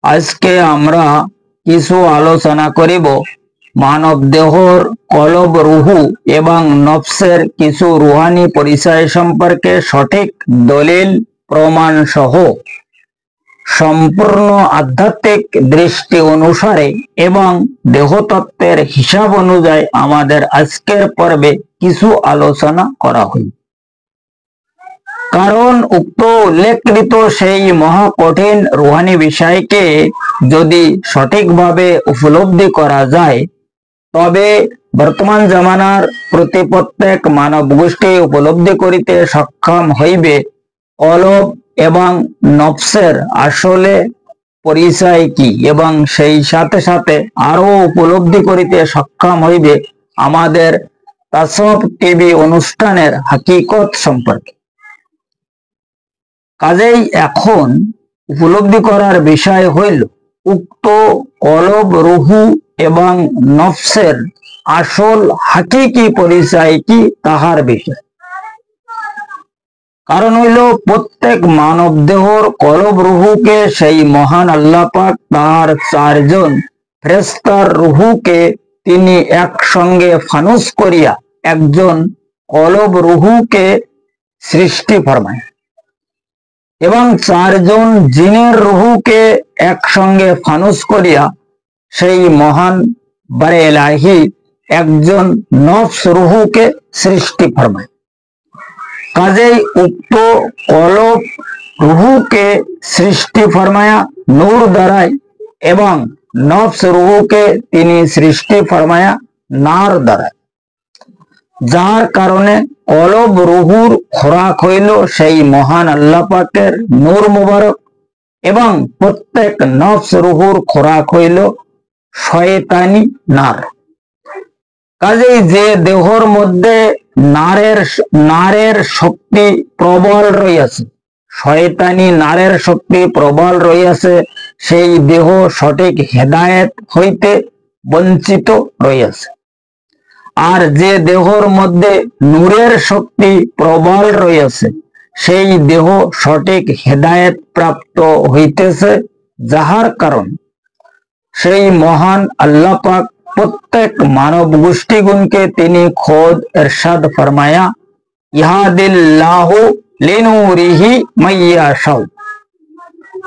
আজকে আমরা কিছু আলোচনা করিব মানব দেহর কলব রুহু এবং নফসের কিছু রুহানি পরিচয় সম্পর্কে সঠিক দলিল প্রমাণ সহ সম্পূর্ণ আধ্যাত্মিক দৃষ্টি অনুসারে এবং দেহতত্ত্বের হিসাব অনুযায়ী আমাদের আজকের পর্বে কিছু আলোচনা করা হইবে। কারণ উক্ত উল্লেখকৃত সেই মহাকঠিন রুহানি বিষয়কে যদি সঠিকভাবে উপলব্ধি করা যায় তবে বর্তমান জামানার প্রতি প্রত্যেক মানব গোষ্ঠী উপলব্ধি করিতে সক্ষম হইবে কলব এবং নফসের আসলে পরিচয় কি, এবং সেই সাথে সাথে আরো উপলব্ধি করিতে সক্ষম হইবে আমাদের তাসওয়ুফ টিভি অনুষ্ঠানের হাকিকত সম্পর্কে। কাজেই এখন উপলব্ধি করার বিষয় হইল উক্ত কলব রুহু এবং নফসের আসল হাকিকি পরিচয় কি তাহার বিষয়। কারণ হইল প্রত্যেক মানব দেহর কলব রুহুকে সেই মহান আল্লাহ পাক তাহার চারজন ফেরেশতার রুহুকে তিনি একসঙ্গে ফানুস করিয়া একজন কলব রুহুকে সৃষ্টি ফরমায় এবং চারজন জিনের রুহুকে একসঙ্গে ফানুস করিয়া সেই মহান বারে ইলাহি একজন নফস রুহুকে সৃষ্টি ফরমায়। কাজেই উক্ত কলব রুহুকে সৃষ্টি ফরমায়া নূর দ্বারাই এবং নফস রুহুকে তিনি সৃষ্টি ফরমায়া নার দ্বারাই, যার কারণে কলব রুহুর খোরাক হইল সেই মহান আল্লাহ পাকের নূর মুবারক এবং প্রত্যেক নফস রুহুর খোরাক হইল শয়তানি নার। কাজেই যে দেহর মধ্যে নারের শক্তি প্রবল রইয়াছে, শয়তানি নারের শক্তি প্রবল রইয়াছে, সেই দেহ সঠিক হেদায়েত হইতে বঞ্চিত রইয়াছে। আর যে দেহর মধ্যে নূরের শক্তি প্রবল রইয়াছে সেই দেহ সঠিক হেদায়েত প্রাপ্ত হইতেছে, যাহার কারণ সেই মহান আল্লাহ পাক প্রত্যেক মানব গোষ্ঠীগুণকে তিনি খোদ ইরশাদ ফরমায়া ইহাদিল্লাহু লিনূরিহি মাইয়াশাউ,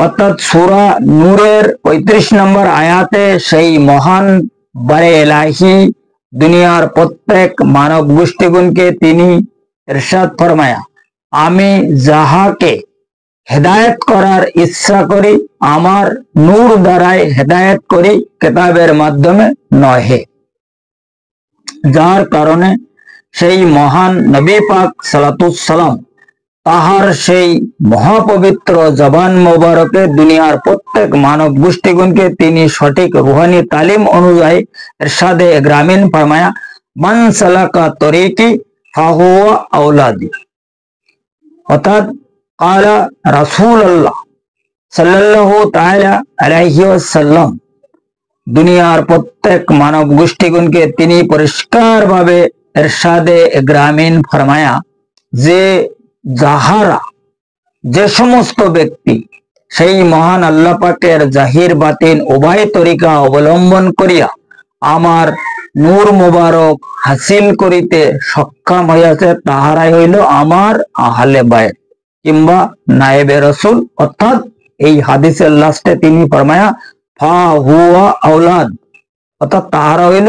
অর্থাৎ সূরা নূরের 35 নম্বর আয়াতে সেই মহান বারে ইলাহি দুনিয়ার প্রত্যেক মানব গোষ্ঠীগুণকে তিনি ইরশাদ ফরমায়া আমি যাহাকে হেদায়েত করার ইচ্ছা করি আমার নূর দ্বারাই হেদায়েত করি, কিতাবের মাধ্যমে নহে। যার কারণে সেই মহান নবী পাক সালাতুস সালাম তাহার সেই মহাপবিত্র জবান মোবারকে দুনিয়ার প্রত্যেক মানব গোষ্ঠীগুণকে তিনি সঠিক রুহানি তালিম অনুযায়ী ইরশাদে গ্রামীণ ফরমায়া মান সালাকা তরিকি ফাহুয়া আওলাদি, অর্থাৎ কালা রাসূলুল্লাহ সাল্লাল্লাহু তাআলা আলাইহি ওয়াসাল্লাম দুনিয়ার প্রত্যেক মানব গোষ্ঠীগুণকে তিনি পরিষ্কারভাবে ইরশাদে গ্রামীণ ফরমায়া যে যাহারা যে সমস্ত ব্যক্তি সেই মহান আল্লাহ পাকের জাহির বাতিন উভয় তরিকা অবলম্বন করিয়া আমার নূর মুবারক হাসিল করিতে সক্ষম হইয়াছে তাহারাই হইল আমার আহলে বায়ত কিংবা নায়েবে রাসূল। অর্থাৎ এই হাদিসের লাস্টে তিনি ফরমায়া ফা হুয়া আওলাদ, অর্থাৎ তাহারা হইল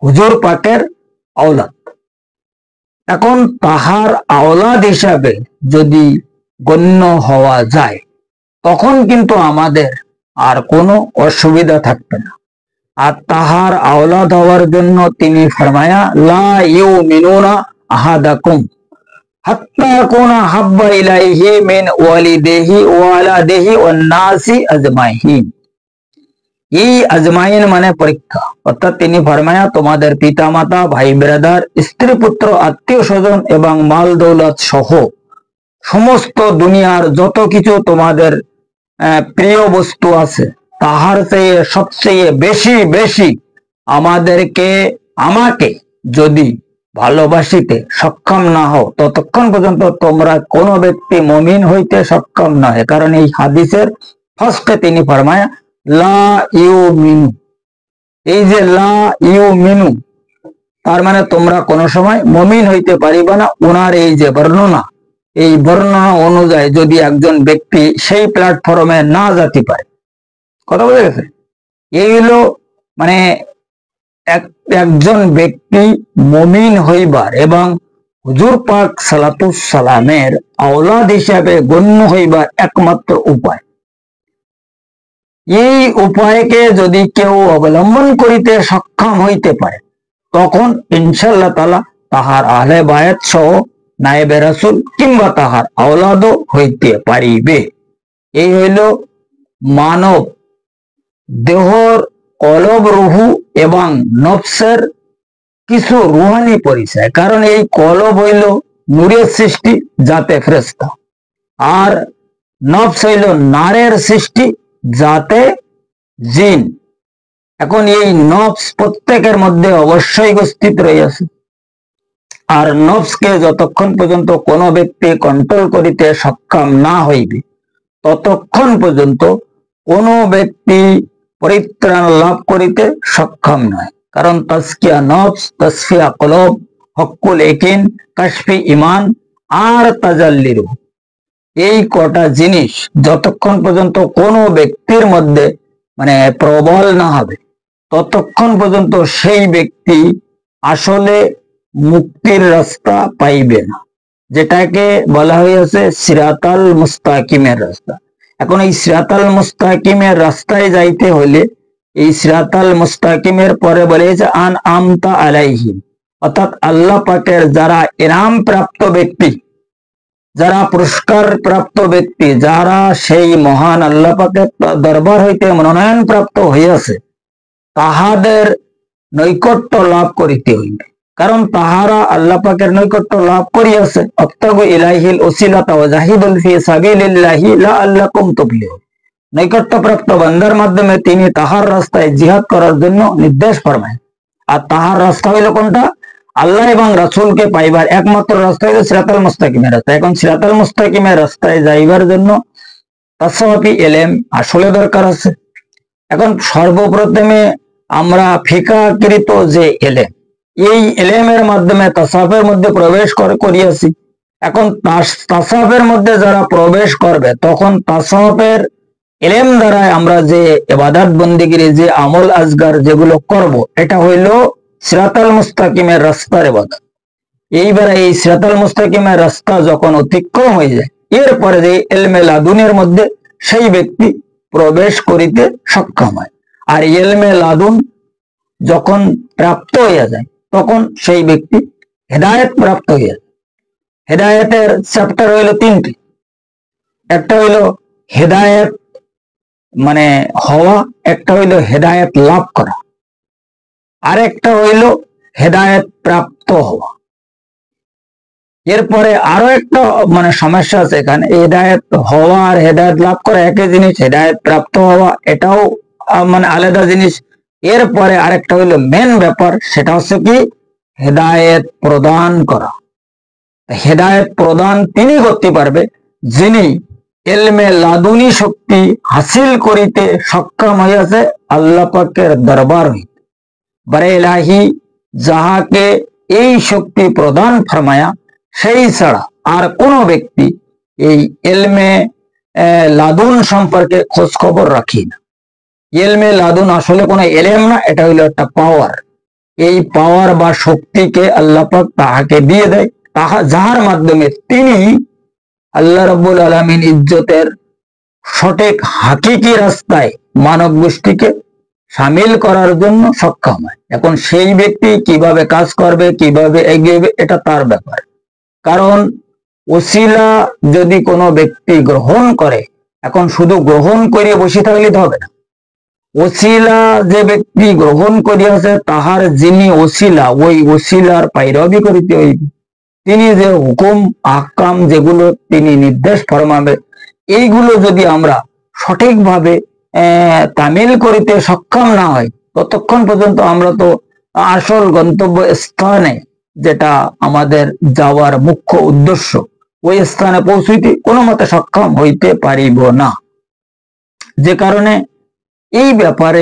হুজুর পাকের আওলাদ। এখন তাহার আওলাদ হিসাবে যদি গণ্য হওয়া যায় তখন কিন্তু আমাদের আর কোনো অসুবিধা থাকবে না। আর তাহার আওলাদ হওয়ার জন্য তিনি ফরমায়া লা ইউমিনুনা আহাদাকুম হাত্তা ইয়াকুনা হাব্বা ইলাইহি মিন ওয়ালিদিহি ওয়া ওয়ালাদিহি ওয়ান নাসি আজমাইন। এই আজমাইন মানে পরীক্ষা, অর্থাৎ তিনি ফরমায়া তোমাদের পিতামাতা, ভাই ব্রাদার, স্ত্রী পুত্র, আত্মীয় স্বজন এবং মাল দৌলত সহ সমস্ত দুনিয়ার যত কিছু তোমাদের প্রিয় বস্তু আছে তাহার চেয়ে সবচেয়ে বেশি বেশি আমাকে যদি ভালোবাসিতে সক্ষম না হও ততক্ষণ পর্যন্ত তোমরা কোনো ব্যক্তি মুমিন হইতে সক্ষম নয়। কারণ এই হাদিসের ফার্স্টে তিনি ফরমায়া লা ইউমিনু, এই যে লা ইউমিনু তার মানে তোমরা কোনো সময় মুমিন হইতে পারিবে না। ওনার এই যে বর্ণনা, এই বর্ণনা অনুযায়ী যদি একজন ব্যক্তি সেই প্ল্যাটফর্মে না যেতে পারে, কথা বুঝে গেছে? এই হলো মানে একজন ব্যক্তি মুমিন হইবার এবং হুজুর পাক সালাতুস সালামের আওলাদ হিসাবে গণ্য হইবার একমাত্র উপায়। এই উপায়কে যদি কেউ অবলম্বন করিতে সক্ষম হইতে পারে, তখন ইনশাআল্লাহ তাআলা তাহার আহলে বায়াত সহ নায়েবে রাসূল কিংবা তাহার আওলাদও হইতে পারিবে। এই হইল মানব দেহর কলব, রুহু এবং নফসের কিছু রুহানি পরিচয়। কারণ এই কলব হইল নূরের সৃষ্টি, যাতে ফেরেশতা, আর নফস হইল নারের সৃষ্টি, যাতে জিন। এখন এই নফস প্রত্যেকের মধ্যে অবশ্যই উপস্থিত রয়েছে, আর নফসকে যতক্ষণ পর্যন্ত কোনো ব্যক্তি কন্ট্রোল করিতে সক্ষম না হইবে, ততক্ষণ পর্যন্ত কোনো ব্যক্তি পরিত্রাণ লাভ করিতে সক্ষম নয়। কারণ তাজকিয়া নফস, তাসফিয়া কলব, হক্কুল একিন, কাশফি ইমান আর তাজাল্লি রূহ, এই কটা জিনিস যতক্ষণ পর্যন্ত কোনো ব্যক্তির মধ্যে মানে প্রবল না হবে, ততক্ষণ পর্যন্ত সেই ব্যক্তি আসলে মুক্তির রাস্তা পাইবে না, যেটাকে বলা হয়েছে সিরাতাল মুস্তাকিমের রাস্তা। এখন এই সিরাতাল মুস্তাকিমের রাস্তায় যাইতে হলে এই সিরাতাল মুস্তাকিমের পরে বলেছে আন আমতা আলাইহিম, অর্থাৎ আল্লাহ পাকের যারা ইনাম প্রাপ্ত ব্যক্তি, যারা পুরস্কার প্রাপ্ত ব্যক্তি, যারা সেই মহান আল্লাহ পাকের দরবার হইতে মনোনয়ন প্রাপ্ত হইয়াছে, তাহাদের নৈকট্য লাভ করিতে হইবে। কারণ তাহারা আল্লাহ পাকের নৈকট্য লাভ করিয়াছে। অবতাগু ইলাইহিল ওসিলাতা ওয়া জাহিদুল ফি সাবিলিল্লাহি লাআল্লাকুম তুফলিহুন, নৈকট্য প্রাপ্ত বান্দার মাধ্যমে তিনি তাহার রাস্তায় জিহাদ করার জন্য নির্দেশ ফরমায়। আর তাহার রাস্তা হইল কোনটা? আল্লাহ এবং রাসূলকে পাইবার একমাত্র রাস্তা হইল সিরাতাল মুস্তাকিমের রাস্তা। এখন সিরাতাল মুস্তাকিমের রাস্তায় যাইবার জন্য তাসাউফি ইলম আসলে দরকার আছে। এখন সর্বপ্রথমে আমরা ফিকাহকৃত যে ইলম, এই ইলমের মাধ্যমে তাসাউফের মধ্যে প্রবেশ করিয়াছি। এখন তাসাউফের মধ্যে যারা প্রবেশ করবে, তখন তাসাউফের ইলম দ্বারা আমরা যে ইবাদত বন্দেগীর যে আমল আজগার যেগুলো করব, এটা হইল সিরাতাল মুস্তাকিমের রাস্তার ইবাদত। এইবার এই সিরাতাল মুস্তাকিমের রাস্তা যখন অতিক্রম হয়ে যায়, এরপরে যে ইলমে লাদুনের মধ্যে সেই ব্যক্তি প্রবেশ করিতে সক্ষম হয়। আর ইলমে লাদুন যখন প্রাপ্ত হইয়া যায়, তখন সেই ব্যক্তি হেদায়েত প্রাপ্ত হইয়া যায়। হেদায়েতের চ্যাপ্টার হইল তিনটি। একটা হইল হেদায়েত মানে হওয়া, একটা হইল হেদায়েত লাভ করা, আর একটা হইল হেদায়েত প্রাপ্ত হওয়া। এরপরে আরো একটা মানে সমস্যা আছে এখানে, হেদায়েত হওয়া আর হেদায়েত লাভ করা একই জিনিস, হেদায়েত প্রাপ্ত হওয়া এটাও মানে আলাদা জিনিস। এরপরে আরেকটা হইল মেন ব্যাপার, সেটা হচ্ছে কি হেদায়েত প্রদান করা। হেদায়েত প্রদান তিনি করতে পারবে যিনি ইলমে লাদুনি শক্তি হাসিল করিতে সক্ষম হইয়াছে আল্লাহ পাকের দরবার হইতে। বারে ইলাহি যাহাকে এই শক্তি প্রদান ফরমায়া, সেই ছাড়া আর কোন ব্যক্তি এই ইলমে লাদুন সম্পর্কে খোঁজ খবর রাখি না। ইলমে লাদুন আসলে কোনো ইলম না, এটা হইল একটা পাওয়ার। এই পাওয়ার বা শক্তিকে আল্লাহ পাক তাহাকে দিয়ে দেয়, যাহার মাধ্যমে তিনি আল্লাহ রাব্বুল আলামিন ইজ্জতের সঠিক হাকিকি রাস্তায় মানব গোষ্ঠীকে সামিল করার জন্য সক্ষম হয়। এখন সেই ব্যক্তি কিভাবে কাজ করবে, কিভাবে এগিয়ে, এটা তার ব্যাপার। কারণ ওসিলা যদি কোনো ব্যক্তি গ্রহণ করে, এখন শুধু গ্রহণ করে বসে থাকলে তো হবে না। ওসিলা যে ব্যক্তি গ্রহণ করিয়াছে, তাহার যিনি ওসিলা, ওই ওসিলার পাইরবি করিতে হইবে। তিনি যে হুকুম আহকাম যেগুলো তিনি নির্দেশ ফরমাবে, এইগুলো যদি আমরা সঠিকভাবে তামিল করিতে সক্ষম না হয়, ততক্ষণ পর্যন্ত আমরা তো আসল গন্তব্য স্থানে, যেটা আমাদের যাওয়ার মুখ্য উদ্দেশ্য, ওই স্থানে পৌঁছইতে কোনো মতে সক্ষম হইতে পারিব না। যে কারণে এই ব্যাপারে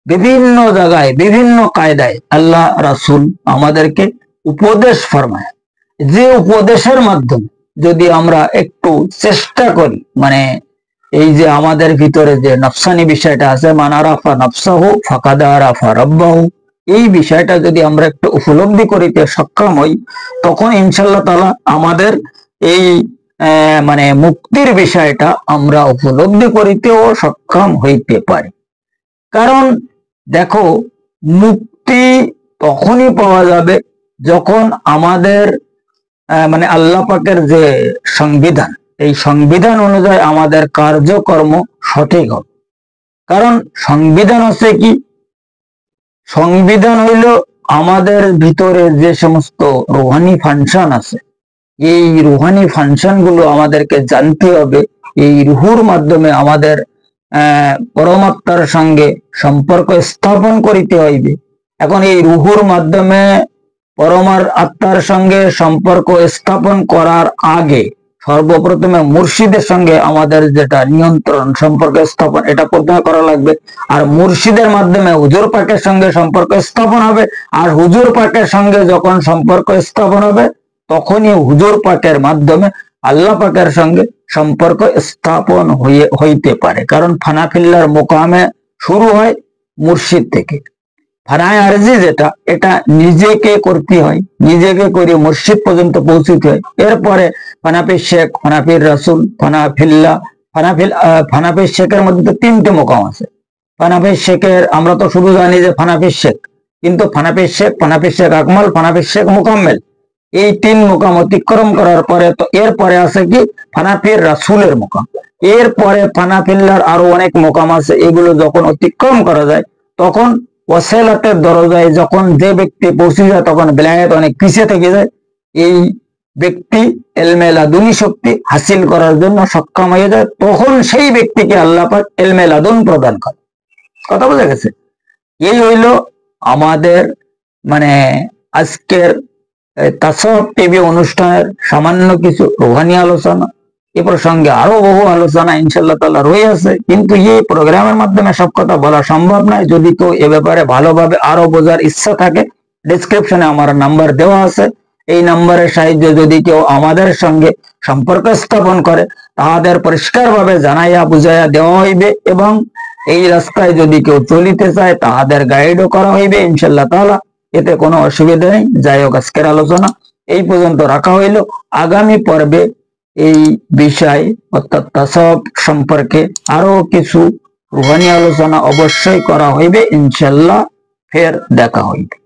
বিভিন্ন জায়গায় বিভিন্ন কায়দায় আল্লাহ রাসূল আমাদেরকে উপদেশ ফরমায়, যে উপদেশের মাধ্যমে যদি আমরা একটু চেষ্টা করি, মানে এই যে আমাদের ভিতরে যে নফসানি বিষয়টা আছে, মান আরাফা নফসাহু ফাকাদ আরাফা রাব্বাহু, এই বিষয়টা যদি আমরা একটু উপলব্ধি করিতে সক্ষম হই, তখন ইনশাআল্লাহ তাআলা আমাদের এই মানে মুক্তির বিষয়টা আমরা উপলব্ধি করিতেও সক্ষম হইতে পারি। কারণ দেখো, মুক্তি তখনই পাওয়া যাবে যখন আমাদের মানে আল্লাহ পাকের যে সংবিধান, এই সংবিধান অনুযায়ী আমাদের কার্যকর্ম সঠিক হবে। কারণ সংবিধান হচ্ছে কি, সংবিধান হইল আমাদের ভিতরে যে সমস্ত রুহানি ফাংশন আছে, এই রুহানি ফাংশন গুলো আমাদেরকে জানতে হবে। এই রুহুর মাধ্যমে আমাদের পরমাত্মার সঙ্গে সম্পর্ক স্থাপন করিতে হইবে। এখন এই রুহুর মাধ্যমে পরমার আত্মার সঙ্গে সম্পর্ক স্থাপন করার আগে সর্বপ্রথমে মুর্শিদের সঙ্গে আমাদের যেটা নিয়ন্ত্রণ সম্পর্ক স্থাপন, এটা প্রথমে করা লাগবে। আর মুর্শিদের মাধ্যমে হুজুর পাকের সঙ্গে সম্পর্ক স্থাপন হবে। আর হুজুর পাকের সঙ্গে যখন সম্পর্ক স্থাপন হবে, তখনই হুজুর পাকের মাধ্যমে আল্লাহ পাকের সঙ্গে সম্পর্ক স্থাপন হইতে পারে। কারণ ফানাফিল্লার মোকামে শুরু হয় মুর্শিদ থেকে। ফানায় আরজি যেটা, এটা নিজেকে করতে হয়, নিজেকে করে মুর্শিদ পর্যন্ত পৌঁছতে হয়। এরপরে ফানাফির শেখ, ফানাফির রাসূল, ফানাফিল্লা, ফানাফির শেখের মধ্যে তো 3টে মোকাম আছে। ফানাফির শেখের আমরা তো শুধু জানি যে ফানাফির শেখ, কিন্তু ফানাফির শেখ, ফানাফির শেখ আকমাল, ফানাফির শেখ মুকাম্মেল, এই 3 মোকাম অতিক্রম করার পরে তো এরপরে আছে কি ফানাফির রাসূলের মোকাম। এরপরে ফানাফিল্লার আরো অনেক মোকাম আছে। এগুলো যখন অতিক্রম করা যায়, তখন ওয়াসিলাতের দরজায় যখন যে ব্যক্তি পৌঁছে যায়, তখন বেলায়েত অনেক পিছিয়ে থেকে যায়। এই ব্যক্তি ইলমে লাদুনী শক্তি হাসিল করার জন্য সক্ষম হয়ে যায়। তখন সেই ব্যক্তিকে আল্লাহ পাক ইলমে লাদুন প্রদান করে। কথা বোঝা গেছে? এই হইল আমাদের মানে আজকের তাসাউফ টিভি অনুষ্ঠানের সামান্য কিছু রুহানি আলোচনা। এ প্রসঙ্গে আরো বহু আলোচনা ইনশাআল্লাহ তাআলা রয়েছে, কিন্তু এই প্রোগ্রামের মাধ্যমে সব কথা বলা সম্ভব নয়। যদি কেউ এ ব্যাপারে ভালোভাবে আরো বোঝার ইচ্ছা থাকে, ডেসক্রিপশনে আমার নাম্বার দেওয়া আছে। এই নাম্বারের সাহায্যে যদি কেউ আমাদের সঙ্গে সম্পর্ক স্থাপন করে, তাহাদের পরিষ্কারভাবে জানাইয়া বুঝাইয়া দেওয়া হইবে, এবং এই রাস্তায় যদি কেউ চলিতে চায় তাহাদের গাইডও করা হইবে ইনশাআল্লাহ তাআলা। এতে কোনো অসুবিধা নেই। যাই হোক, আজকের আলোচনা এই পর্যন্ত রাখা হইল। আগামী পর্বে এই বিষয় অর্থাৎ তাসাউফ সম্পর্কে আরো কিছু রুহানি আলোচনা অবশ্যই করা হইবে ইনশাআল্লাহ। ফের দেখা হইবে।